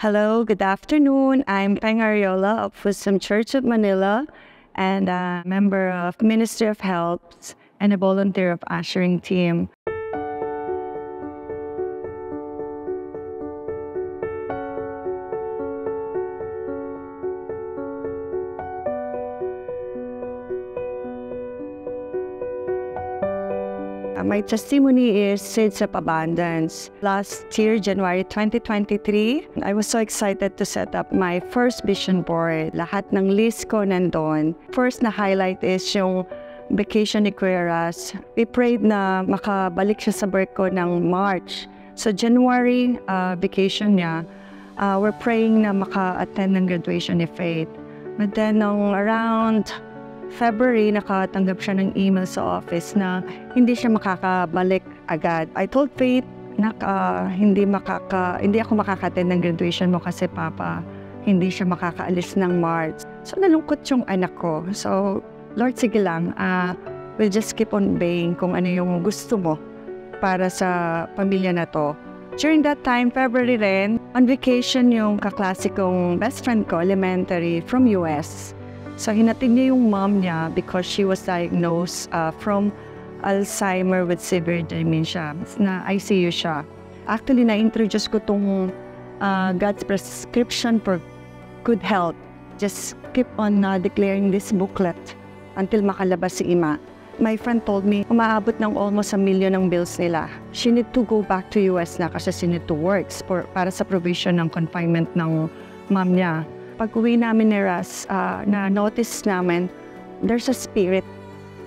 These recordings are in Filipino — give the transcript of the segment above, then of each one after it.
Hello, good afternoon. I'm Peng Ariola of Wisdom Church of Manila and a member of Ministry of Health and a volunteer of ushering team. My testimony is Seeds of Abundance. Last year, January 2023, I was so excited to set up my first vision board. Lahat ng list ko nandun. First na highlight is yung vacation ni Kuya Ras. We prayed na makabalik siya sa birth ko ng March. So January, vacation niya, we're praying na maka-attend ng graduation ni Faith. But then, around February, nakatanggap siya ng email sa office na hindi siya makakabalik agad. I told Faith na hindi ako makaka-attend ng graduation mo kasi Papa, hindi siya makakaalis ng March. So nalungkot yung anak ko. So Lord, sige lang, we'll just keep on obeying kung ano yung gusto mo para sa pamilya na to. During that time, February rin, on vacation yung kaklase kong best friend ko, elementary, from US. So, hinatid niya yung mom niya because she was diagnosed from Alzheimer with severe dementia. Na ICU siya. Actually, na-introduce ko tong God's prescription for good health. Just keep on declaring this booklet until makalabas si Ima. My friend told me, umaabot ng almost 1 million ng bills nila. She need to go back to US na kasi she need to work para sa provision ng confinement ng mom niya. Pag-uwi namin ni Ras, na-notice namin, there's a spirit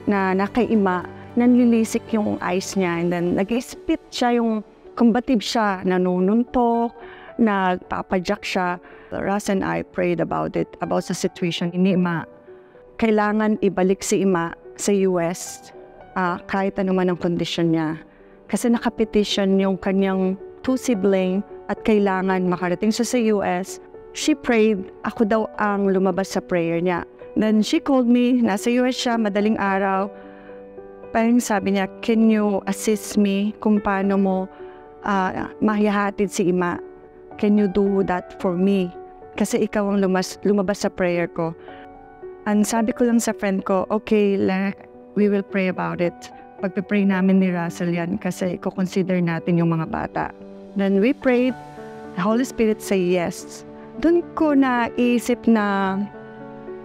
na nakaima, nanlilisik yung eyes niya, and then nag-spit siya, yung combative siya, nanununtok, nagpapadyak siya. Ras and I prayed about it, about the situation ni Ima. Kailangan ibalik si Ima sa US, kahit anuman ang kondisyon niya. Kasi nakapetition yung kanyang 2 sibling at kailangan makarating siya sa US. She prayed, ako daw ang lumabas sa prayer niya. Then she called me, nasa US siya, madaling araw. Parang sabi niya, can you assist me kung paano mo mahihatid si Ima? Can you do that for me? Kasi ikaw ang lumabas sa prayer ko. And sabi ko lang sa friend ko, okay, we will pray about it. Pagpipray namin ni Russell yan kasi i-consider natin yung mga bata. Then we prayed, the Holy Spirit say yes. Doon ko naisip na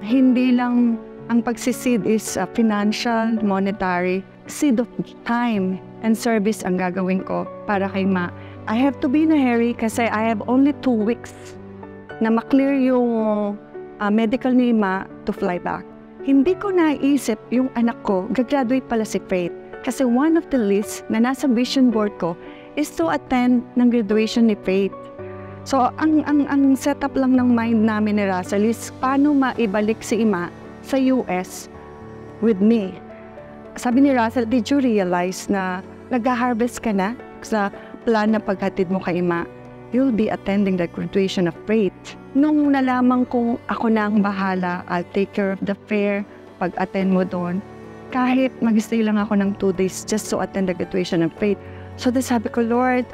hindi lang ang pagsiseed is financial, monetary, seed of time and service ang gagawin ko para kay Ma. I have to be in a hurry kasi I have only 2 weeks na maklear yung medical ni Ma to fly back. Hindi ko naisip yung anak ko, gagraduate pala si Faith. Kasi one of the lists na nasa vision board ko is to attend ng graduation ni Faith. So, ang setup lang ng mind namin ni Russell is paano maibalik si Ima sa US with me. Sabi ni Russell, did you realize na nag-harvest ka na sa plan na paghatid mo kay Ima? You'll be attending the graduation of Faith. Nung nalaman kong ako na ang bahala, I'll take care of the fair, pag-attend mo doon. Kahit mag-stay lang ako ng 2 days just to attend the graduation of Faith. So, sabi ko, Lord,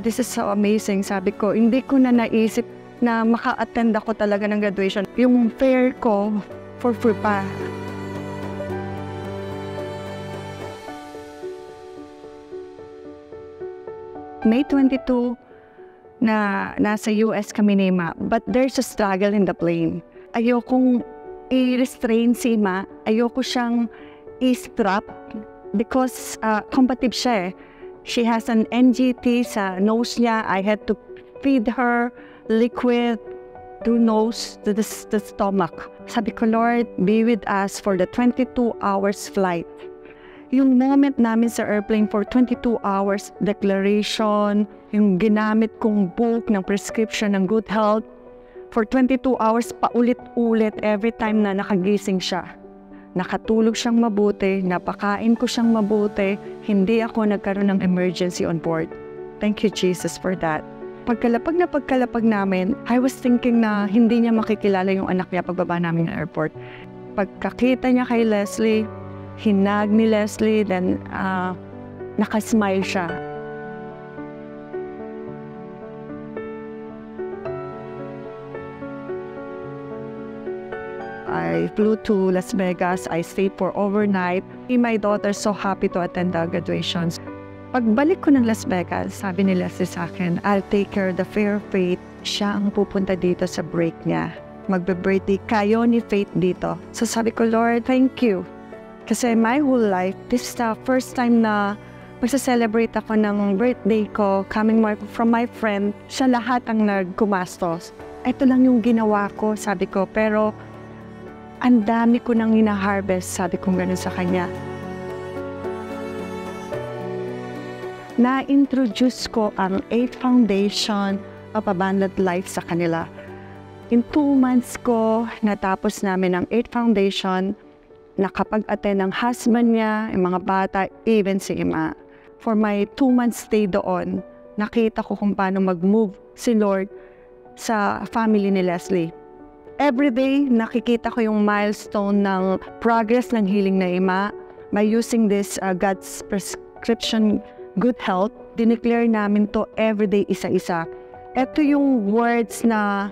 this is so amazing. Sabi ko, hindi ko na naisip na maka-attend ako talaga ng graduation. Yung fair ko, for free pa. May 22, na nasa US kami ni Ma, but there's a struggle in the plane. Ayokong i-restrain si Ma. Ayoko siyang i-strap because combative siya eh. She has an NGT sa nose niya. I had to feed her liquid through nose to the stomach. Sabi ko, Lord, be with us for the 22 hours flight. Yung moment namin sa airplane for 22 hours, declaration, yung ginamit kong book ng prescription ng good health, for 22 hours paulit-ulit every time na nakagising siya. Nakatulog siyang mabuti, napakain ko siyang mabuti, hindi ako nagkaroon ng emergency on board. Thank you, Jesus, for that. Pagkalapag namin, I was thinking na hindi niya makikilala yung anak niya pagbaba namin ng airport. Pagkakita niya kay Leslie, hinag ni Leslie, then nakasmile siya. I flew to Las Vegas. I stayed for overnight. My daughter so happy to attend the graduations. Pagbalik ko ng Las Vegas, sabi nila sa akin, I'll take care of the fair Faith. Siya ang pupunta dito sa break niya. Magbe-birthday kayo ni Faith dito. So sabi ko, Lord, thank you. Kasi my whole life, this is the first time na magsa-celebrate ako ng birthday ko, coming from my friend. Siya lahat ang nagkumastos. Ito lang yung ginawa ko, sabi ko. Pero ang dami ko nang ina-harvest, sabi ko gano'n sa kanya. Na-introduce ko ang 8 Foundation of Abundant Life sa kanila. In 2 months ko, natapos namin ang 8 Foundation, nakapag-attend ang husband niya, yung mga bata, even si Ima. For my 2 months stay doon, nakita ko kung paano mag-move si Lord sa family ni Leslie. Every day, nakikita ko yung milestone ng progress ng healing na Ima. By using this God's prescription good health, dineclare namin to everyday isa-isa. Ito yung words na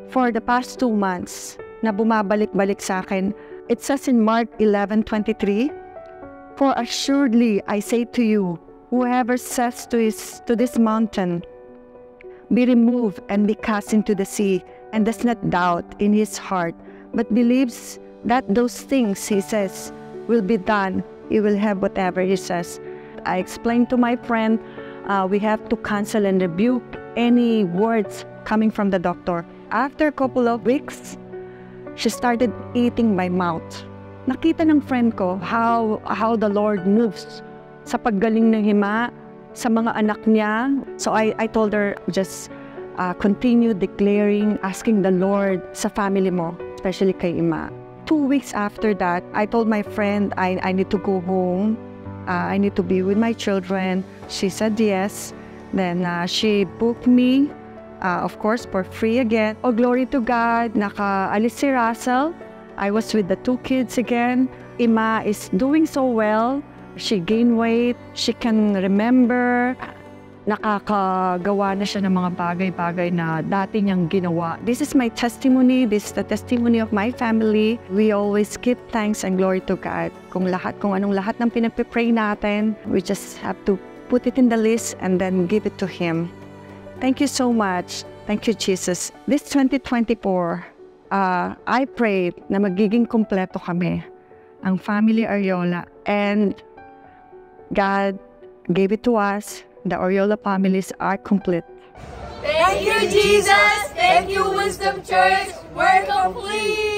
for the past 2 months na bumabalik-balik sa akin. It says in Mark 11:23, "For assuredly I say to you, whoever says to this mountain, be removed and be cast into the sea, and does not doubt in his heart, but believes that those things he says will be done, he will have whatever he says." I explained to my friend, we have to cancel and rebuke any words coming from the doctor. After a couple of weeks, she started eating my mouth. Nakita ng friend ko how the Lord moves sa paggaling ng Hima, sa mga anak niya. So I told her, just continue declaring, asking the Lord sa family mo, especially kay Ima. 2 weeks after that, I told my friend, I need to go home. I need to be with my children. She said yes. Then she booked me, of course, for free again. Oh, glory to God, nakaalis si Russell. I was with the 2 kids again. Ima is doing so well. She gained weight. She can remember. Nakakagawa na siya ng mga bagay-bagay na dati niyang ginawa. This is my testimony. This is the testimony of my family. We always give thanks and glory to God. Kung anong lahat ng pinagpipray natin, we just have to put it in the list and then give it to Him. Thank you so much. Thank you, Jesus. This 2024, I pray na magiging kumpleto kami, ang family Ariola. And God gave it to us. The Ariola families are complete. Thank you, Jesus. Thank you, Wisdom Church. We're complete.